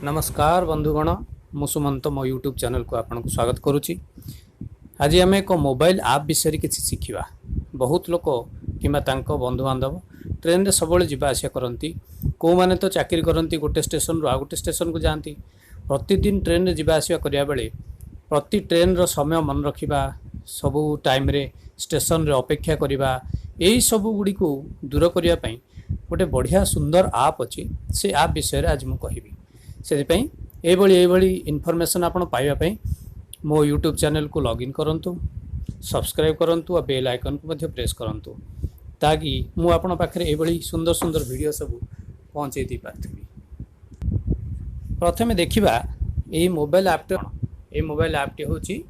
नमस्कार बंधुगण मु सुमंत मो यूट्यूब चैनल को आपको स्वागत करुच्ची। आज आम एक मोबाइल आप विषय किसी शिखा। बहुत लोक कि बंधु बांधव ट्रेन रे सब जावास करती कौ मैंने तो चाकरी करती गोटे स्टेशन रु आ गोटे स्टेशन को जाती। प्रतिदिन ट्रेन रे जावास करा बेले प्रति ट्रेन रो समय मन रखा सबू टाइम रे स्टेशन रे अपेक्षा करवा यही सब गुड़ी को दूर करने गोटे बढ़िया सुंदर आप अच्छी से आप विषय आज मुझे कहबी। से इनफॉरमेशन आपण पाइबा मो यूट्यूब चैनल को लॉगिन करंतु, सब्सक्राइब करंतु और बेल आइकन को मध्य प्रेस करंतु ताकि मु आपण पाखरे एभली सुंदर सुंदर वीडियो सब पहुंचे दी पारथिबी। प्रथमे देखिबा एही मोबाइल ऐप टी होची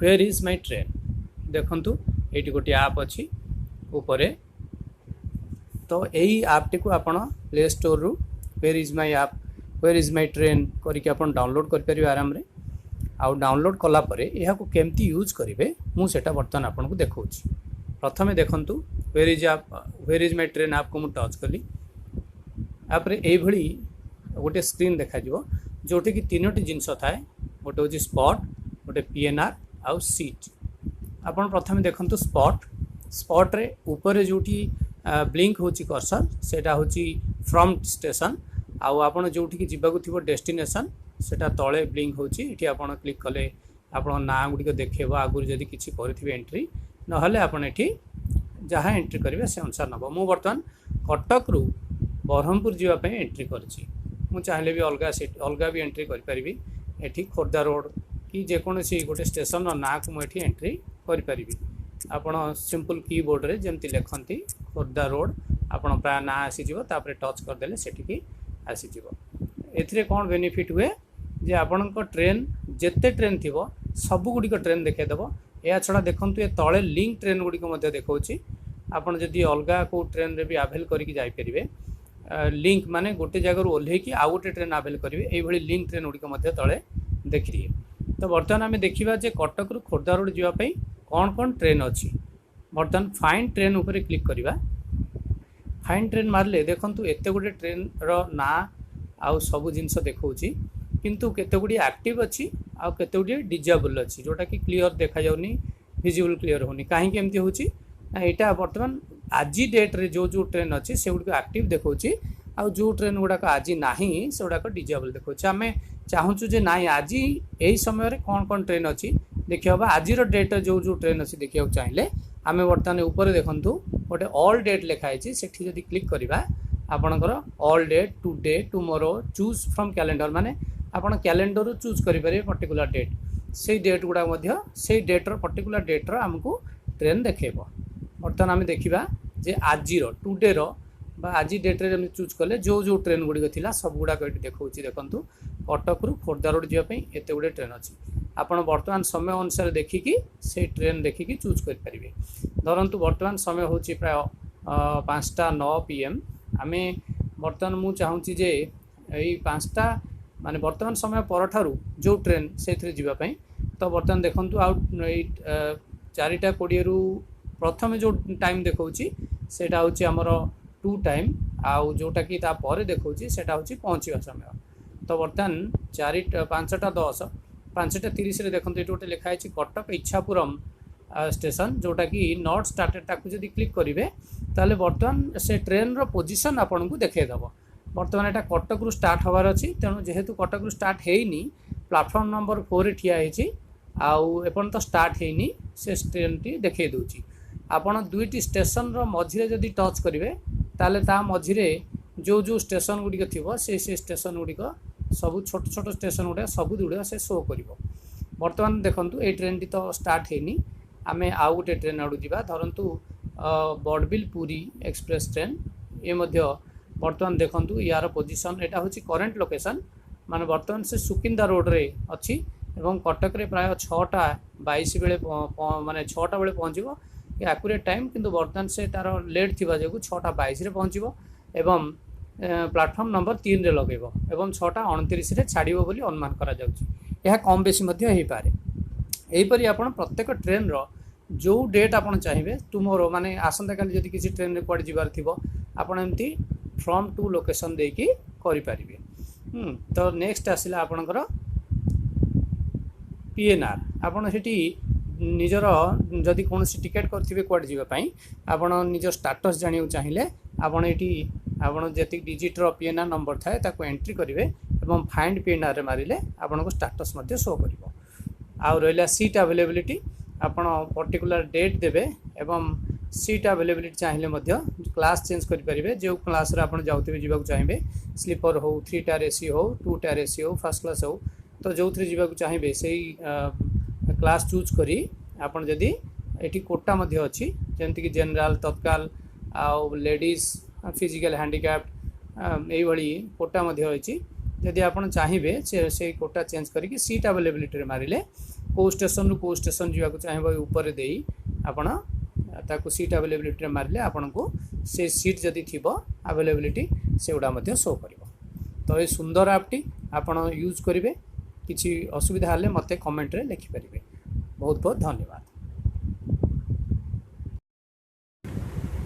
वेयर इज माय ट्रेन। देखंतु एटी गोटी ऐप अछि ऊपरे, तो एही ऐप टी को आपण प्ले स्टोर रु वेयर इज माय ट्रेन करके आपण डाउनलोड कर परिबे आराम रे। आउ डाउनलोड कला परे एहा को केमती यूज करिवे मु सेटा बर्तन आपन को देखौछि। प्रथमे देखंतु where is my train app को मु टच कली। आपरे एई भली गोटे स्क्रीन देखा जिवो जोटे कि तीनोटी जिंस थाए। गोटे होछि स्पॉट, गोटे पीएनआर आउ सीट। आपण प्रथमे देखंतु स्पॉट रे ऊपर जोटी ब्लिंक होछि कर्सर सेटा होछि फ्रॉम स्टेशन। आउ आपण जोठी की जीवा को डेस्टिनेशन सेटा तले ब्लिंक होछि। इठी आपण क्लिक कले आपण ना गुडी को देखेबो आगुर जदी किछि करथिबे एंट्री नहले आपण एठी जहाँ एंट्री करिवे से अनुसार नबो। मु वर्तमान कटक रु बरहमपुर जीवा पे एंट्री करछि। मु चाहिले भी अलगा भी एंट्री करि परिबी। एठी खोर्धा रोड कि जे कोनोसी गोटे स्टेशन रो ना को मु एठी एंट्री करि परिबी। आपण सिंपल कीबोर्ड रे जेमति लेखंती खोर्धा रोड आपण प्राय ना आसी जीवो तापरे टच कर देले सेठी की आसी जीवो। एथिरे कोन बेनिफिट हुए जे आपणक ट्रेन जेते ट्रेन थिबो सब गुडी को ट्रेन देखे देबो। या छडा देखंतु ए तळे लिंक ट्रेन गुडी को मध्ये देखौछि। आपण जदी अलगा को ट्रेन रे भी अवेल करिकि जाई परिबे लिंक माने गोटे जगह रु ओल्हे कि आ गोटे ट्रेन अवेल करिवे एई भली लिंक ट्रेन गुडी को मध्ये तळे देखिरिए। तो वर्तमान आमे देखिबा जे कटक रु खोर्धा रोड जीवा पई कोन कोन ट्रेन अछि। वर्तमान फाइंड ट्रेन ऊपर क्लिक करिबा। फाइंड ट्रेन मारले देखंतु एते गोटे ट्रेन रो ना आउ सब जिंस देखौछि किंतु केते गुडी एक्टिव अछि आउ केते गुडी डिजेबल अछि जोटा कि क्लियर देखा जाउनी, विजिबल क्लियर होनी। काहे कि एमती होछि ना एटा वर्तमान आजि डेट रे जो ट्रेन अछि से गुडी को एक्टिव देखौछि आउ जो ट्रेन गुडा को आजि नाही से गुडा को डिजेबल देखौछि। हमें चाहूछु जे नाही आजि एही समय रे कोन कोन ट्रेन अछि देखिबा। आजि रो डेट जो ट्रेन अछि देखियो चाहिले आमे वर्तमान ऊपर देखंतु गोटे ऑल डेट लिखा है। सेठी जदी क्लिक करिबा आपणकर all date, today, tomorrow, choose from calendar माने आपण कैलेंडर रु चूज करि परिबे पर्टिकुलर डेट। से डेट गुडा मध्य से डेट रो पर्टिकुलर डेट रो हमकु ट्रेन देखेबो। वर्तमान आमे देखिबा जे आजि रो टुडे रो बा आजि डेट रे हम चूज कले जो ट्रेन गुडी थिला सब गुडा को देखौछि। देखंतु कटक रु खोर्धा रोड जिया पई एते गुडे ट्रेन अछि। आपण वर्तमान समय अनुसार देखिकी से ट्रेन देखिकी चूज कर परिबे। धरंतु वर्तमान समय होछि प्राय 5:09 PM। आमे वर्तमान मु चाहूछि जे एई 5टा माने वर्तमान समय परठारु जो ट्रेन सेथरे जिबा पई। तो वर्तमान देखंतु आउ 4:20 रु प्रथमे जो टाइम देखौछि सेटा होछि हमर 2 टाइम आउ जोटा कि ता परे देखौछि सेटा होछि पहुंचीबा समय। तो वर्तमान 5:10 5:30 रे देखंतु एटोटे लिखा है कटक इच्छापुरम स्टेशन जोटा कि नॉट स्टार्टेड ताकू जदी क्लिक करिवे ताले वर्तमान से ट्रेन रो पोजीशन आपन को देखे दबो। वर्तमान एटा कटक रु स्टार्ट होबार अछि तेनु जेहेतु कटक रु स्टार्ट हेइनी प्लेटफॉर्म नंबर 4 रे ठिया हेछि आउ एपन तो स्टार्ट हेइनी से ट्रेन टी देखे दोछि। आपन दुईटी स्टेशन रो मझिरे जदी टच करिवे ताले ता मझिरे जो स्टेशन गुडी को थिबो से स्टेशन गुडी को सब छोट छोट स्टेशन गुडा सब गुडा से शो करिवो। वर्तमान देखंतु ए ट्रेन टी तो स्टार्ट हेनी। आमे आउ गोटे ट्रेन आडू जिबा। धरंतु बड़बिल पुरी एक्सप्रेस ट्रेन ए मध्य वर्तमान देखंतु यार पोजीशन एटा होची करंट लोकेशन माने वर्तमान से सुकिंदा रोड रे अछि एवं कटक रे प्राय 6:22 बेले माने 6टा बेले पहुंचीबो एक्यूरेट टाइम किंतु वर्तमान से तार लेट थिबा जेगु 6:22 रे पहुंचीबो एवं प्लेटफॉर्म नंबर 3 रे लगेबो एवं 6:29 रे छाड़िबो बोली अनुमान करा जाउची। यह कम बेसी मध्य हेई पारे। एही परि आपण प्रत्येक ट्रेन रो जो डेट आपण चाहिए टुमोरो माने आसंता काली जदी किसी ट्रेन रे पड़ जिबार थिबो आपण एमती फ्रॉम टू लोकेशन देकी करि परिबे। तो नेक्स्ट आसला आपणकर पीएनआर आपण सेठी निजर जदि कौन टिकेट करेंगे कौट जावाई आपण निज स्टाटस जाना चाहिए आपण ये आपण जी डिजिटर पीएनआर नंबर थाए ताको एंट्री करेंगे और फाइंड पीएनआर रे मारिले आपण को स्टाटस मध्य शो करिवो। आ रहा सीट अवेलेबिलिटी आपण पर्टिकुलर डेट देवे एवं सीट अवेलेबिलिटी चाहिए क्लास चेंज करेंगे जो क्लास रे आपण जाउथिबे जीवाक चाहिए स्लीपर हो 3 टायर एसी हो 2 टायर एसी हो फर्स्ट क्लास हो तो जो थी जीवाक चाहिए से क्लास चूज करी आपण जदि एटी कोटा मध्य अच्छी जमती कि जनरल तत्काल आउ लेडीज फिजिकल हैंडिकैप्ड यही कोटा मध्य अच्छी जदि आपण चाहिए से कोटा चेंज करके सीट अवेलेबिलिटी मारिले को स्टेशन रु को स्टेशन जावाक चाहिए ऊपर दे आपण ताकू सीट अवेलेबिलिटी मारिले आपण को से सीट जदि थी अवेलेबिलिटी से गुड़ा मध्य शो कर। तो ये सुंदर ऐपटी आपण यूज करेंगे किसी असुविधा हेल्ले मते कमेंट रे लिखिपारे। बहुत बहुत धन्यवाद।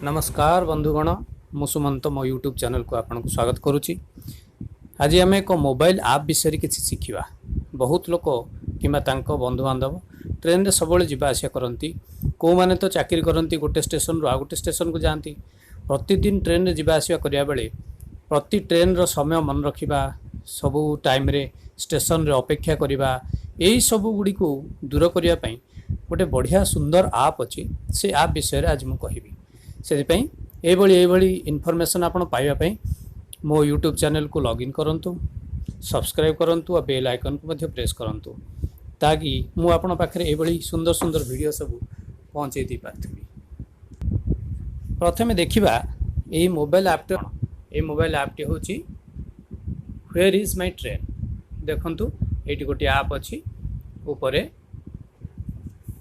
नमस्कार बंधुगण मु सुमंत मो यूट्यूब चैनल को आपको स्वागत करुच्ची। आज आम एक मोबाइल ऐप विषय किसी शिखा। बहुत लोक कि बंधु बांधव ट्रेन रे सब जावा आसा करती कौ माने तो चाकरी करती गोटे स्टेशन रु आ गोटे स्टेशन को जाती प्रतिदिन ट्रेन रे जावा आसा करिया बेले प्रति ट्रेन रो समय मन रखिबा सबू टाइम रे स्टेशन रे अपेक्षा करिबा यही सबू गुड़ी को दूर करिया पई गोटे बढ़िया सुंदर ऐप अच्छी से ऐप विषय रे आज मु कहिबी। सेदिपई एभली इनफॉरमेशन आपण पाइबा पई मो यूट्यूब चैनल को लॉगिन करंतु सब्सक्राइब करंतु और बेल आइकन को मध्य प्रेस करंतु ताकि मु आपण पाखरे एभली सुंदर सुंदर वीडियो सब पहुंचे दी पारथिबी। प्रथमे देखिबा एही मोबाइल ऐप टी होची व्हेयर इज माय ट्रेन। देखंतु एटी गोटे ऐप अच्छी ऊपर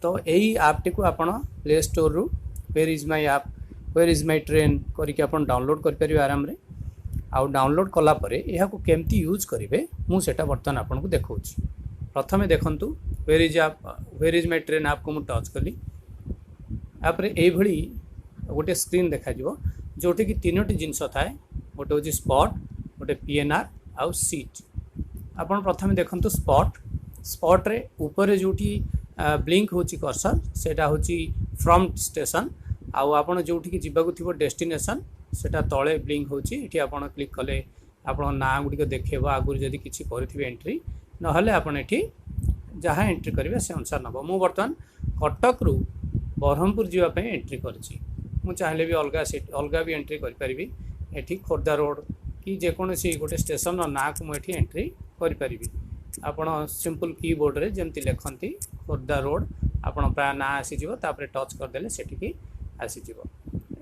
तो यही ऐपटी को आपण प्ले स्टोर रु where is my app where is my train करके आपण डाउनलोड कर परिबे आराम रे। आउ डाउनलोड कला परे यहा को केमती यूज करिवे मु सेटा बर्तन आपन को देखौछि। प्रथमे देखंतु where is my train app को मु टच कली आपरे एई भली गोटे स्क्रीन देखा जिवो जोटे कि तीनोटी जिंस थाए गोटे होछि स्पॉट गोटे पीएनआर आउ सीट। आपण प्रथमे देखंतु स्पॉट रे ऊपर जोटी ब्लिंक होची कर्सर सेटा होची फ्रॉम स्टेशन आउ आपण जोठी कि जीवाकु थिबो डेस्टिनेशन सेटा तळे ब्लिंक होची। एठी आपण क्लिक कले आपण ना गुडी को देखेबो आगुर जदी किछि करथिबे एंट्री न हले आपण एठी जहाँ एंट्री करिवे से अनुसार नबो। मु वर्तमान कटक रु बरहमपुर जीवा पे एंट्री करछि मु चाहिले भी अलगा भी एंट्री करि परिबी। एठी खोर्धा रोड कि जेकोसी गोटे स्टेशन ना को मुझे एंट्री करि आपण सिंपल कीबोर्ड रे जेमती लिखती खोर्धा रोड आपण प्राय ना आसीजिवो तापरे टच करदेले सेठिकी आसीजिवो।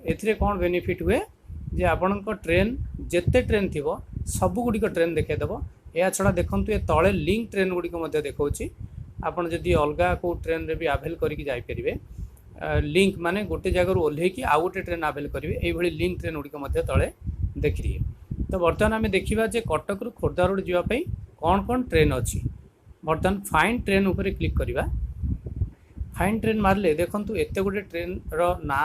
एथिरे कोन बेनिफिट हुए जे आपणक ट्रेन जेते ट्रेन थिबो सबु गुडी को ट्रेन देखे देबो। या छडा देखंतु ए तळे लिंक ट्रेन गुडी को मध्ये देखौछि आपण जदी अलगा को ट्रेन रे भी अवेल करिकि जाई परिबे लिंक माने गोटे जगह रु ओल्हे कि आ गोटे ट्रेन अवेल करिवे एई भली लिंक ट्रेन गुडी को मध्ये तळे देखिरिए। तो बर्तमान आम देखा जे कटक रु खोर्धा रोड जावाई कौन कौन ट्रेन अच्छी। बर्तमान फाइंड ट्रेन उपर क्लिक करवा। फाइंड ट्रेन मारले देखंतु एते गोटे ट्रेन रो ना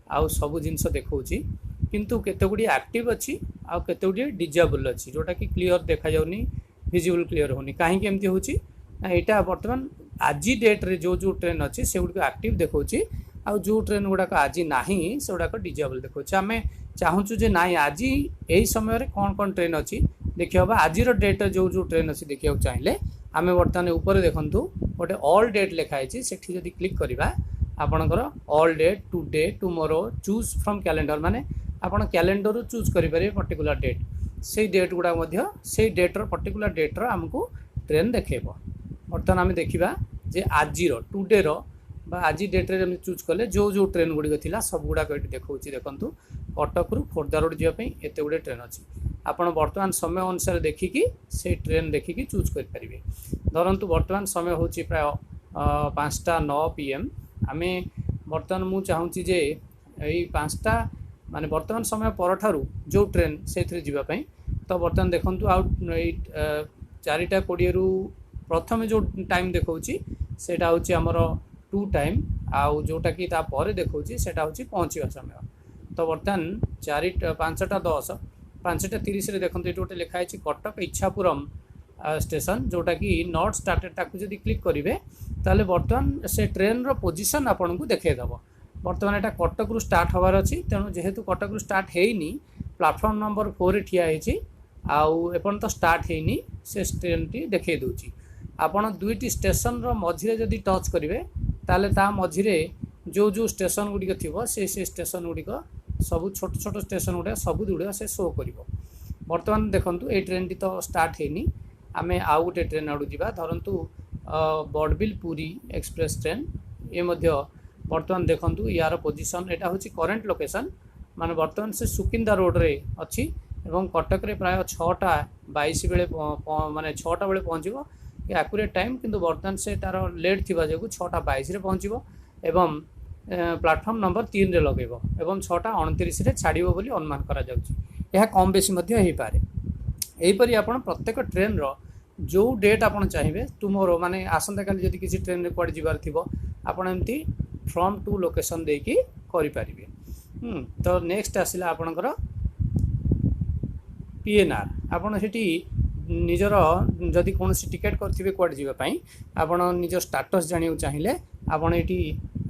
आउ सब जिनस देखौछि किंतु केते गुडी एक्टिव अच्छी आउ केते गुडी डिजेबल अच्छी जोटा कि क्लियर देखा जाउनी विजिबल क्लियर होनी काहे केमती होछि ना एटा बर्तमान आज डेट रे जो ट्रेन अच्छी से गुडी एक्टिव देखौछि आउ जो ट्रेन गुडाक आज नाही से गुडाक डिजेबल देखौछि। आमे चाहूँ जे ना आज यही समय कौन कौन ट्रेन अच्छी देखिए आज डेट जो ट्रेन अच्छी देखा चाहिए आम बर्तमान ऊपर देखूँ गोटे ऑल डेट लिखाई से क्लिक करवा आपणकर all date today tomorrow choose from calendar माने आपण कैलेंडर चूज करेंगे पर्टिकुलर डेट से डेट गुड़ा से डेट्र पर्टिकुलर डेट्र आमको ट्रेन देखेब। बर्तमान आम देखा जे आज टुडे आज डेट रे चूज कले जो ट्रेन गुड़िक थी सब गुड़ाक ये देखा देखूँ कटक रु खोर्धा रोड जावाई एत गुड़े ट्रेन अच्छी आपण बर्तमान समय अनुसार देखिकी से ट्रेन देखिकी चूज करेंगे। धरतु बर्तमान समय हूँ प्राय 5:09 PM आम बर्तमान मु चाहूँगी जे यही 5टा माने बर्तमान समय पर जो ट्रेन से जावाई तो बर्तमान देखूँ आउ 4:20 रु प्रथम जो टाइम देखा सेटा हूँ आमर 2 टाइम आउ जोटा कि तापर देखा सेटा हूँ पहुँचवा समय। तो बर्तमान 5:10 5:30 देखो ये गोटे लिखाई कटक इच्छापुरम स्टेशन जोटा कि नॉट स्टार्टेड ताकू जदि क्लिक करेंगे ताले बर्तमान से ट्रेन रो पोजीशन आपन को देखैदेव। बर्तमान यहाँ कटक रु स्टार्ट हबार अच्छी तेणु जेहेतु कटक रु स्टार्ट होनी प्लाटफर्म नंबर 4 ठिया होती आपर्यंत स्टार्ट होनी से ट्रेन टी देखई दूची। आपड़ दुईटी स्टेशन रो मझिरे जदि टच करेंगे ताले ता मझिरे जो जो स्टेशन गुड़िक थी से स्टेशन गुड़िक सब छोट छोट स्टेशन गुड़ा सब गुड़ा से शो कर। बर्तमान देखूँ ये ट्रेन टी तो स्टार्ट होनी आम आउ गोटे ट्रेन आड़ू जा धरतु बड़बिल पुरी एक्सप्रेस ट्रेन ये बर्तमान देखूँ यार पोजीशन यहाँ हूँ करेन्ट लोकेशन माने बर्तमान से सुकिंदा रोड रे अच्छी एवं कटक रे प्राय 6:22 बेले माने 6टा बेले पहुँचो एक्यूरेट टाइम किंतु बर्तमान से तार लेट थी जो 6:22 पहुँचो एवं प्लाटफर्म नंबर 3 रे लगेब एवं 6:29 रे छाड़िबो बोली अनुमान करा जाउची। यह कम बेसी मध्य हो पारे। यहीपरि आप प्रत्येक ट्रेन रो जो डेट आप चाहिए टुमोरो माने आसंता काली जदि किसी ट्रेन रे कुआडे जिबार थिबो आपण एमती फ्रॉम टू लोकेशन देकी करि पारिबे। तो नेक्स्ट आसिला आपणकर पीएनआर आपण सेठी निजर जदि कौन टिकेट करथिबे कुआडे जिबा पई आपण निज स्टेटस जानियो चाहिए आपण एठी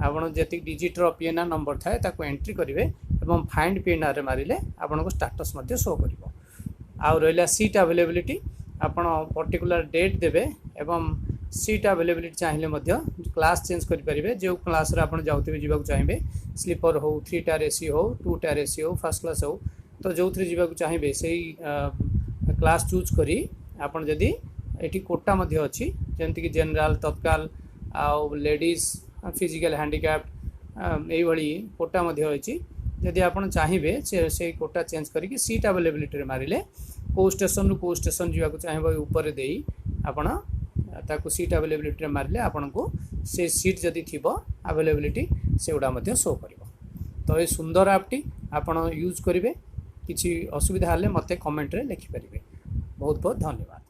आपण जति डिजिट रो पीएनआर नंबर थाए ताको एंट्री करिवे एवं फाइंड पीएनआर रे मारिले आपण को स्टेटस मध्ये शो करिवो। आ रहिला सीट अवेलेबिलिटी आपण पर्टिकुलर डेट देबे एवं सीट अवेलेबिलिटी चाहिए मध्य क्लास चेंज करि परिबे जो क्लास रे आपण जाउथिबे जिबाकु चाहिए स्लीपर हो 3 टायर एसी हो 2 टायर एसी हो फर्स्ट क्लास हो तो जो थ्री जिबाकु चाहिए सेही क्लास चूज करी आपण जदि एठी कोटा मध्य अछि जेंति कि जनरल तत्काल आ लेडीज फिजिकल हैंडिकैप्ड एई भली कोटा मध्य अछि जदि आपण चाहिए से कोटा चेंज करी सीट अवेलेबिलिटी रे मारिले को स्टेशन रु को स्टेशन जिबाकु चाहिए ऊपर देई आपण ताकू सीट अवेलेबिलिटी रे मारिले आपण को से सीट जदि थिबो अवेलेबिलिटी से गुडा मध्य शो करिवो। तो ये सुंदर ऐपटी आपण यूज करिवे किछि असुविधा हले मते कमेंट रे लिखि परिबे। बहुत बहुत धन्यवाद।